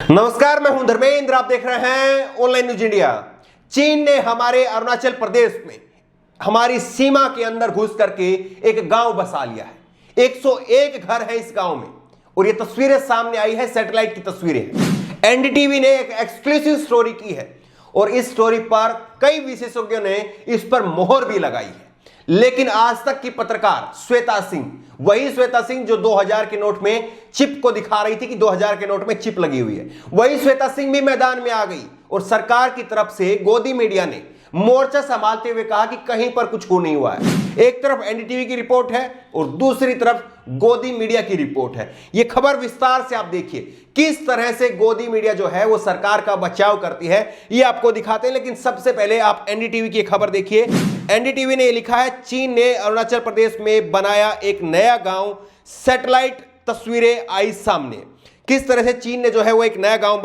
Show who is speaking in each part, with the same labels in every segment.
Speaker 1: नमस्कार, मैं हूं धर्मेंद्र। आप देख रहे हैं ऑनलाइन न्यूज इंडिया। चीन ने हमारे अरुणाचल प्रदेश में हमारी सीमा के अंदर घुस करके एक गांव बसा लिया है। 101 घर है इस गांव में और ये तस्वीरें सामने आई है, सैटेलाइट की तस्वीरें हैं। एनडीटीवी ने एक एक्सक्लूसिव स्टोरी की है और इस स्टोरी पर कई विशेषज्ञों ने इस पर मोहर भी लगाई है। लेकिन आज तक की पत्रकार श्वेता सिंह, वही श्वेता सिंह जो 2000 के नोट में चिप को दिखा रही थी कि 2000 के नोट में चिप लगी हुई है, वही श्वेता सिंह भी मैदान में आ गई और सरकार की तरफ से गोदी मीडिया ने मोर्चा संभालते हुए कहा कि कहीं पर कुछ हो नहीं हुआ है। एक तरफ एनडीटीवी की रिपोर्ट है और दूसरी तरफ गोदी मीडिया की रिपोर्ट है। यह खबर विस्तार से आप देखिए किस तरह से गोदी मीडिया जो है वो सरकार का बचाव करती है, ये आपको दिखाते हैं। लेकिन सबसे पहले आप एनडीटीवी की खबर देखिए। एनडीटीवी ने लिखा है, चीन ने अरुणाचल प्रदेश में बनाया एक नया गांव, सैटेलाइट तस्वीरें आई सामने। किस तरह से चीन ने जो है वो एक नया गांव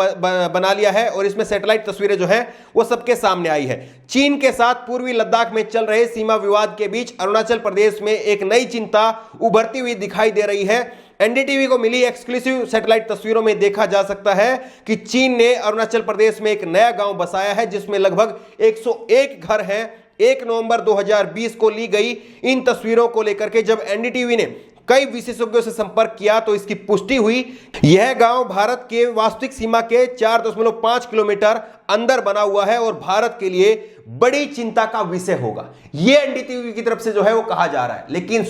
Speaker 1: बना लिया है और इसमें सैटेलाइट तस्वीरें जो है वो सबके सामने आई है। चीन के साथ पूर्वी लद्दाख में चल रहे सीमा विवाद के बीच अरुणाचल प्रदेश में एक नई चिंता उभरती हुई दिखाई दे रही है। एनडीटीवी को मिली एक्सक्लूसिव सैटेलाइट तस्वीरों में देखा जा सकता है कि चीन ने अरुणाचल प्रदेश में एक नया गांव बसाया है जिसमें लगभग 101 घर हैं। 1 नवंबर 2020 को ली गई इन तस्वीरों को लेकर के जब एनडीटीवी ने कई विशेषज्ञों से संपर्क किया तो इसकी पुष्टि हुई। यह गांव भारत के वास्तविक सीमा के 4.5 किलोमीटर अंदर बना हुआ है और भारत के लिए बड़ी चिंता का विषय होगा, यह एनडीटीवी की तरफ से जो है वो कहा जा रहा है। लेकिन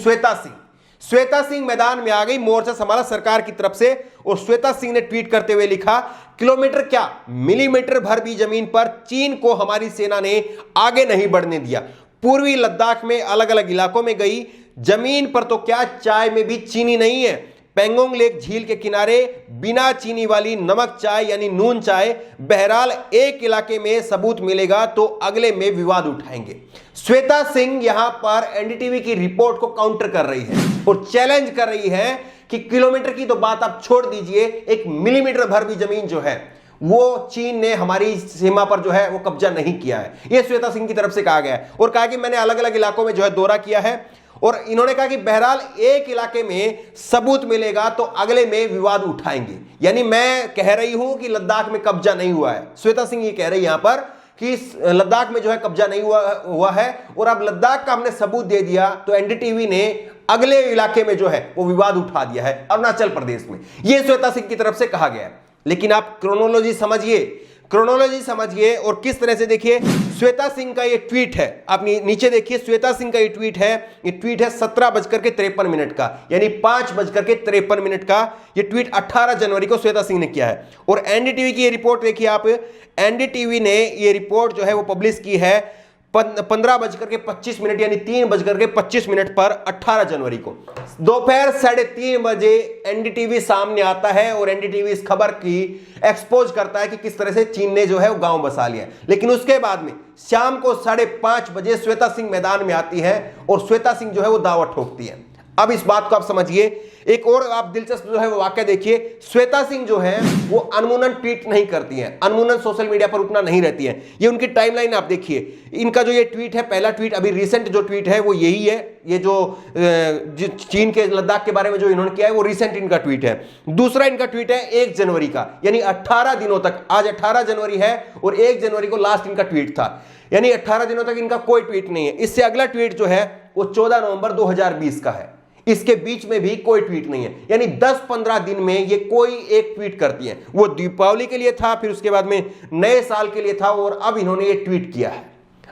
Speaker 1: श्वेता सिंह मैदान में आ गई, मोर्चा संभाला सरकार की तरफ से और श्वेता सिंह ने ट्वीट करते हुए लिखा, किलोमीटर क्या मिलीमीटर भर भी जमीन पर चीन को हमारी सेना ने आगे नहीं बढ़ने दिया। पूर्वी लद्दाख में अलग अलग इलाकों में गई, जमीन पर तो क्या चाय में भी चीनी नहीं है। पेंगोंग लेक झील के किनारे बिना चीनी वाली नमक चाय यानी नून चाय। बहरहाल एक इलाके में सबूत मिलेगा तो अगले में विवाद उठाएंगे। श्वेता सिंह यहां पर एनडीटीवी की रिपोर्ट को काउंटर कर रही है और चैलेंज कर रही है कि किलोमीटर की तो बात आप छोड़ दीजिए, 1 मिलीमीटर भर भी जमीन जो है वो चीन ने हमारी सीमा पर जो है वो कब्जा नहीं किया है। यह श्वेता सिंह की तरफ से कहा गया है और कहा कि मैंने अलग अलग इलाकों में जो है दौरा किया है और इन्होंने कहा कि बहरहाल एक इलाके में सबूत मिलेगा तो अगले में विवाद उठाएंगे। यानी मैं कह रही हूं कि लद्दाख में कब्जा नहीं हुआ है, श्वेता सिंह ये कह रही है यहां पर कि लद्दाख में जो है कब्जा नहीं हुआ है और अब लद्दाख का हमने सबूत दे दिया तो एनडीटीवी ने अगले इलाके में जो है वो विवाद उठा दिया है अरुणाचल प्रदेश में। यह श्वेता सिंह की तरफ से कहा गया है। लेकिन आप क्रोनोलॉजी समझिए और किस तरह से देखिए श्वेता सिंह का ये ट्वीट है। आप नीचे देखिए, श्वेता सिंह का ये ट्वीट है 17:53 का, यानी 5:53 का। ये ट्वीट 18 जनवरी को श्वेता सिंह ने किया है और एनडीटीवी की ये रिपोर्ट देखिए आप। एनडीटीवी ने ये रिपोर्ट जो है वो पब्लिश की है 15:25 यानी 3:25 पर 18 जनवरी को दोपहर 3:30 बजे एनडीटीवी सामने आता है और एनडीटीवी इस खबर की एक्सपोज करता है कि किस तरह से चीन ने जो है वो गांव बसा लिया। लेकिन उसके बाद में शाम को 5:30 बजे श्वेता सिंह मैदान में आती है और श्वेता सिंह जो है वो दावा ठोकती है। अब इस बात को आप समझिए। एक और आप दिलचस्प जो है वो वाकया देखिए, श्वेता सिंह जो है वो अनमुनन ट्वीट नहीं करती हैं, अनमुनन सोशल मीडिया पर उतना नहीं रहती हैं। ये उनकी टाइमलाइन आप देखिए। इनका जो ये ट्वीट है, पहला ट्वीट अभी रिसेंट जो ट्वीट है वो यही है। ये जो चीन के लद्दाख के बारे में जो इन्होंने किया है वो रिसेंट इनका ट्वीट है। दूसरा इनका ट्वीट है 1 जनवरी का, यानी 18 दिनों तक, आज 18 जनवरी है और 1 जनवरी को लास्ट इनका ट्वीट था, यानी 18 दिनों तक इनका कोई ट्वीट नहीं है। इससे अगला ट्वीट जो है वो 14 नवंबर 2020 का है, इसके बीच में भी कोई ट्वीट नहीं है। यानी 10-15 दिन में ये कोई एक ट्वीट करती है। वो दीपावली के लिए था, फिर उसके बाद में नए साल के लिए था और अब इन्होंने ये ट्वीट किया है।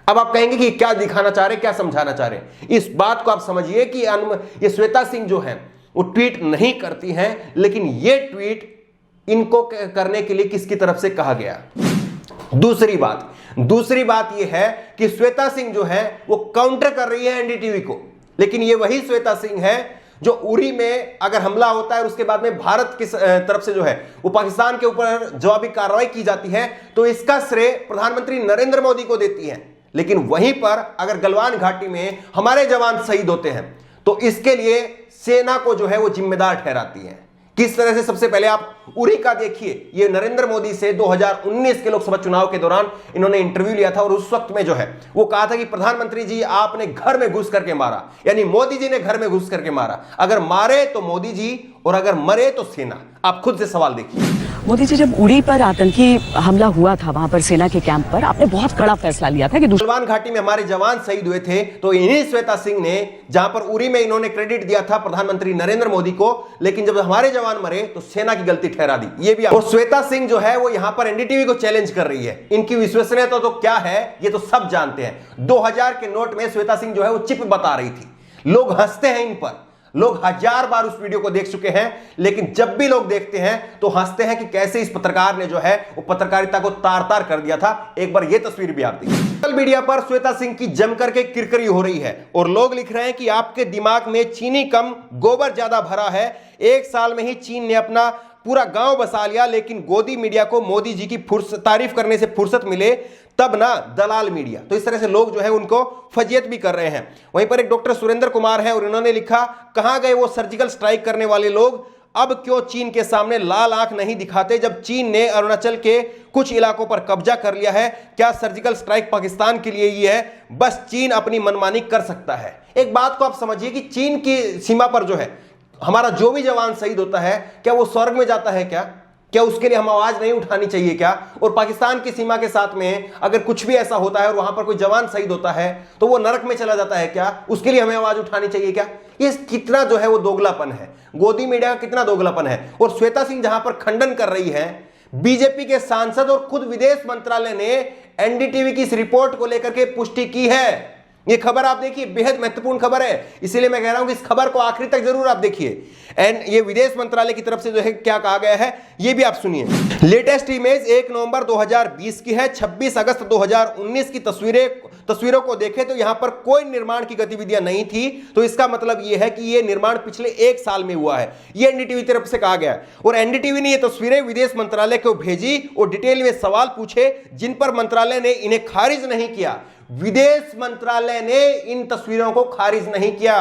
Speaker 1: अब आप कहेंगे कि क्या दिखाना चाह रहे, क्या समझाना चाह रहे। इस बात को आप समझिए कि ये श्वेता सिंह जो है वो ट्वीट नहीं करती हैं, लेकिन ये ट्वीट इनको करने के लिए किसकी तरफ से कहा गया। दूसरी बात यह है कि श्वेता सिंह जो है वो काउंटर कर रही है एनडीटीवी को। लेकिन ये वही श्वेता सिंह है जो उरी में अगर हमला होता है और उसके बाद में भारत की तरफ से जो है वो पाकिस्तान के ऊपर जवाबी कार्रवाई की जाती है तो इसका श्रेय प्रधानमंत्री नरेंद्र मोदी को देती है। लेकिन वहीं पर अगर गलवान घाटी में हमारे जवान शहीद होते हैं तो इसके लिए सेना को जो है वो जिम्मेदार ठहराती है। किस तरह से, सबसे पहले आप उरी का देखिए। ये नरेंद्र मोदी से 2019 के लोकसभा चुनाव के दौरान इन्होंने इंटरव्यू लिया था और उस वक्त में जो है वो कहा था कि प्रधानमंत्री जी आपने घर में घुस करके मारा, यानी मोदी जी ने घर में घुस करके मारा। अगर मारे तो मोदी जी और अगर मरे तो सेना। आप खुद से सवाल देखिए।
Speaker 2: मोदी जी, जब उड़ी पर आतंकी हमला हुआ था, वहां पर सेना के कैंप पर आपने बहुत कड़ा फैसला लिया था कि
Speaker 1: गलवान घाटी में हमारे जवान शहीद हुए थे, तो इन्हीं श्वेता सिंह ने, जहां पर उरी में इन्होंने क्रेडिट दिया था प्रधानमंत्री नरेंद्र मोदी को, लेकिन जब हमारे जवान मरे तो सेना की गलती ठहरा दी। ये भी, और श्वेता सिंह जो है वो यहां पर एनडीटीवी को चैलेंज कर रही है। इनकी विश्वसनीयता तो क्या है ये तो सब जानते हैं। 2000 के नोट में श्वेता सिंह जो है वो चिप बता रही थी। लोग हंसते हैं इन पर, लोग 1000 बार उस वीडियो को देख चुके हैं, लेकिन जब भी लोग देखते हैं तो हंसते हैं कि कैसे इस पत्रकार ने जो है वो पत्रकारिता को तार तार कर दिया था। एक बार ये तस्वीर भी आप देखिए। सोशल मीडिया पर श्वेता सिंह की जमकर के किरकिरी हो रही है और लोग लिख रहे हैं कि आपके दिमाग में चीनी कम गोबर ज्यादा भरा है। 1 साल में ही चीन ने अपना पूरा गांव बसा लिया, लेकिन गोदी मीडिया को मोदी जी की तारीफ करने से फुर्सत मिले तब ना दलाल मीडिया। तो इस तरह से लोग जो है उनको फजीयत भी कर रहे हैं। वहीं पर एक डॉक्टर सुरेंद्र कुमार है और इन्होंने लिखा, कहां गए वो सर्जिकल स्ट्राइक करने वाले लोग? अब क्यों चीन के सामने लाल आंख नहीं दिखाते जब चीन ने अरुणाचल के कुछ इलाकों पर कब्जा कर लिया है? क्या सर्जिकल स्ट्राइक पाकिस्तान के लिए ही है? बस चीन अपनी मनमानी कर सकता है। एक बात को आप समझिए कि चीन की सीमा पर जो है हमारा जो भी जवान शहीद होता है, क्या वो स्वर्ग में जाता है? क्या उसके लिए हम आवाज नहीं उठानी चाहिए क्या? और पाकिस्तान की सीमा के साथ में अगर कुछ भी ऐसा होता है और वहां पर कोई जवान शहीद होता है तो वो नरक में चला जाता है क्या? उसके लिए हमें आवाज उठानी चाहिए क्या? ये कितना जो है वो दोगलापन है, गोदी मीडिया का कितना दोगलापन है। और श्वेता सिंह जहां पर खंडन कर रही है, बीजेपी के सांसद और खुद विदेश मंत्रालय ने एनडीटीवी की इस रिपोर्ट को लेकर के पुष्टि की है। ये खबर आप देखिए, बेहद महत्वपूर्ण खबर है, इसीलिए मैं कह रहा हूं कि इस खबर को आखिरी तक जरूर आप देखिए। एंड ये विदेश मंत्रालय की तरफ से जो है क्या कहा गया है ये भी आप सुनिए। लेटेस्ट इमेज 1 नवंबर 2020 की है। 26 अगस्त 2019 की तस्वीरों को देखें तो यहां पर कोई निर्माण की गतिविधियां नहीं थी, तो इसका मतलब यह है कि यह निर्माण पिछले 1 साल में हुआ है। यह एनडीटीवी तरफ से कहा गया और एनडीटीवी ने यह तस्वीरें विदेश मंत्रालय को भेजी और डिटेल में सवाल पूछे, जिन पर मंत्रालय ने इन्हें खारिज नहीं किया। विदेश मंत्रालय ने इन तस्वीरों को खारिज नहीं किया।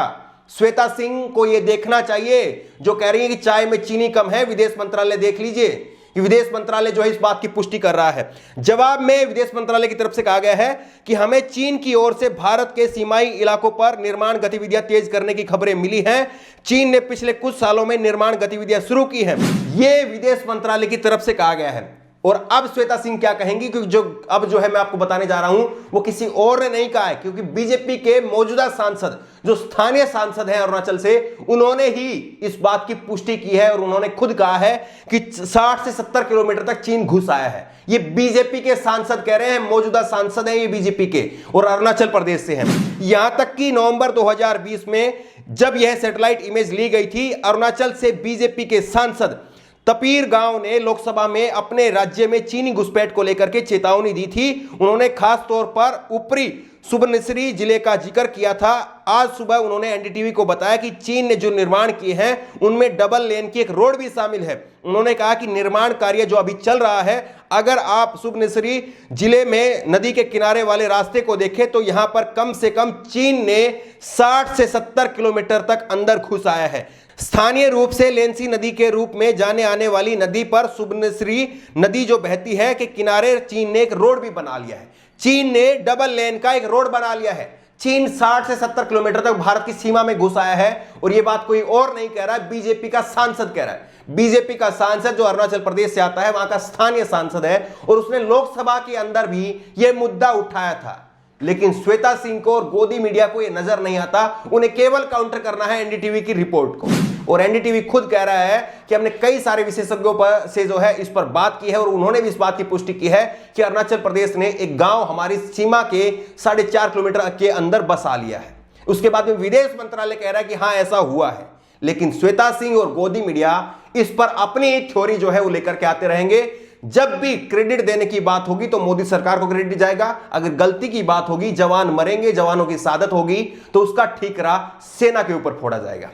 Speaker 1: श्वेता सिंह को यह देखना चाहिए जो कह रही है कि चाय में चीनी कम है। विदेश मंत्रालय देख लीजिए कि विदेश मंत्रालय जो है इस बात की पुष्टि कर रहा है। जवाब में विदेश मंत्रालय की तरफ से कहा गया है कि हमें चीन की ओर से भारत के सीमाई इलाकों पर निर्माण गतिविधियां तेज करने की खबरें मिली हैं। चीन ने पिछले कुछ सालों में निर्माण गतिविधियां शुरू की हैं। यह विदेश मंत्रालय की तरफ से कहा गया है। और अब श्वेता सिंह क्या कहेंगी, क्योंकि जो है मैं आपको बताने जा रहा हूं वो किसी और ने नहीं कहा है, क्योंकि बीजेपी के मौजूदा सांसद जो स्थानीय सांसद हैं अरुणाचल से, उन्होंने ही इस बात की पुष्टि की है और उन्होंने खुद कहा है कि 60 से 70 किलोमीटर तक चीन घुस आया है। ये बीजेपी के सांसद कह रहे हैं, मौजूदा सांसद हैं ये बीजेपी के और अरुणाचल प्रदेश से हैं। यहां तक कि नवंबर 2020 में जब यह सैटेलाइट इमेज ली गई थी, अरुणाचल से बीजेपी के सांसद तपीर गांव ने लोकसभा में अपने राज्य में चीनी घुसपैठ को लेकर के चेतावनी दी थी। उन्होंने खास तौर पर ऊपरी सुबनसिरी जिले का जिक्र किया था। आज सुबह उन्होंने एनडीटीवी को बताया कि चीन ने जो निर्माण किए हैं उनमें डबल लेन की एक रोड भी शामिल है। उन्होंने कहा कि निर्माण कार्य जो अभी चल रहा है, अगर आप सुबनसिरी जिले में नदी के किनारे वाले रास्ते को देखें तो यहां पर कम से कम चीन ने 60 से 70 किलोमीटर तक अंदर घुस आया है। स्थानीय रूप से लेंसी नदी के रूप में जाने आने वाली नदी पर सुबनसिरी नदी जो बहती है के किनारे चीन ने एक रोड भी बना लिया है। चीन ने डबल लेन का एक रोड बना लिया है। चीन 60 से 70 किलोमीटर तक भारत की सीमा में घुस आया है और यह बात कोई और नहीं कह रहा है, बीजेपी का सांसद कह रहा है। बीजेपी का सांसद जो अरुणाचल प्रदेश से आता है, वहां का स्थानीय सांसद है और उसने लोकसभा के अंदर भी यह मुद्दा उठाया था। लेकिन श्वेता सिंह को और गोदी मीडिया को यह नजर नहीं आता, उन्हें केवल काउंटर करना है एनडीटीवी की रिपोर्ट को। और एनडीटीवी खुद कह रहा है कि हमने कई सारे विशेषज्ञों पर से जो है इस पर बात की है और उन्होंने भी इस बात की पुष्टि की है कि अरुणाचल प्रदेश ने एक गांव हमारी सीमा के 4.5 किलोमीटर के अंदर बसा लिया है। उसके बाद में विदेश मंत्रालय कह रहा है कि हाँ ऐसा हुआ है, लेकिन श्वेता सिंह और गोदी मीडिया इस पर अपनी थ्योरी जो है वो लेकर के आते रहेंगे। जब भी क्रेडिट देने की बात होगी तो मोदी सरकार को क्रेडिट जाएगा, अगर गलती की बात होगी, जवान मरेंगे, जवानों की शहादत होगी, तो उसका ठीकरा सेना के ऊपर फोड़ा जाएगा।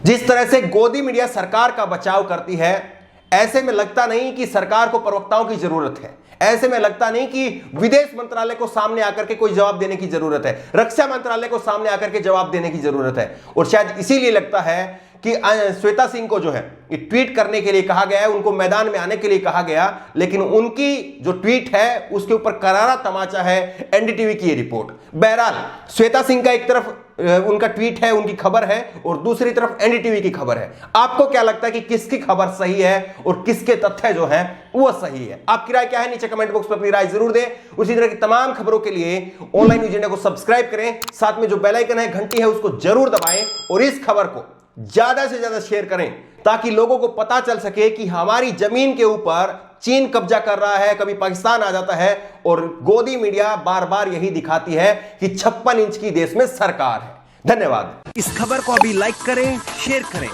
Speaker 1: जिस तरह से गोदी मीडिया सरकार का बचाव करती है, ऐसे में लगता नहीं कि सरकार को प्रवक्ताओं की जरूरत है, ऐसे में लगता नहीं कि विदेश मंत्रालय को सामने आकर के कोई जवाब देने की जरूरत है, रक्षा मंत्रालय को सामने आकर के जवाब देने की जरूरत है। और शायद इसीलिए लगता है कि श्वेता सिंह को जो है ये ट्वीट करने के लिए कहा गया है, उनको मैदान में आने के लिए कहा गया, लेकिन उनकी जो ट्वीट है उसके ऊपर करारा तमाचा है एनडीटीवी की ये रिपोर्ट। बहरहाल श्वेता सिंह का एक तरफ उनका ट्वीट है, उनकी खबर है, और दूसरी तरफ एनडीटीवी की खबर है। आपको क्या लगता है कि किसकी खबर सही है और किसके तथ्य जो हैं वो सही है? आपकी राय क्या है? नीचे कमेंट बॉक्स में अपनी राय जरूर दें। उसी तरह की तमाम खबरों के लिए ऑनलाइन न्यूज़ इंडिया को सब्सक्राइब करें, साथ में जो बेल आइकन है, घंटी है, उसको जरूर दबाएं और इस खबर को ज्यादा से ज्यादा शेयर करें ताकि लोगों को पता चल सके कि हमारी जमीन के ऊपर चीन कब्जा कर रहा है, कभी पाकिस्तान आ जाता है, और गोदी मीडिया बार बार यही दिखाती है कि 56 इंच की देश में सरकार है। धन्यवाद।
Speaker 3: इस खबर को अभी लाइक करें, शेयर करें,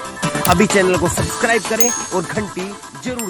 Speaker 3: अभी चैनल को सब्सक्राइब करें और घंटी जरूर दबाएं।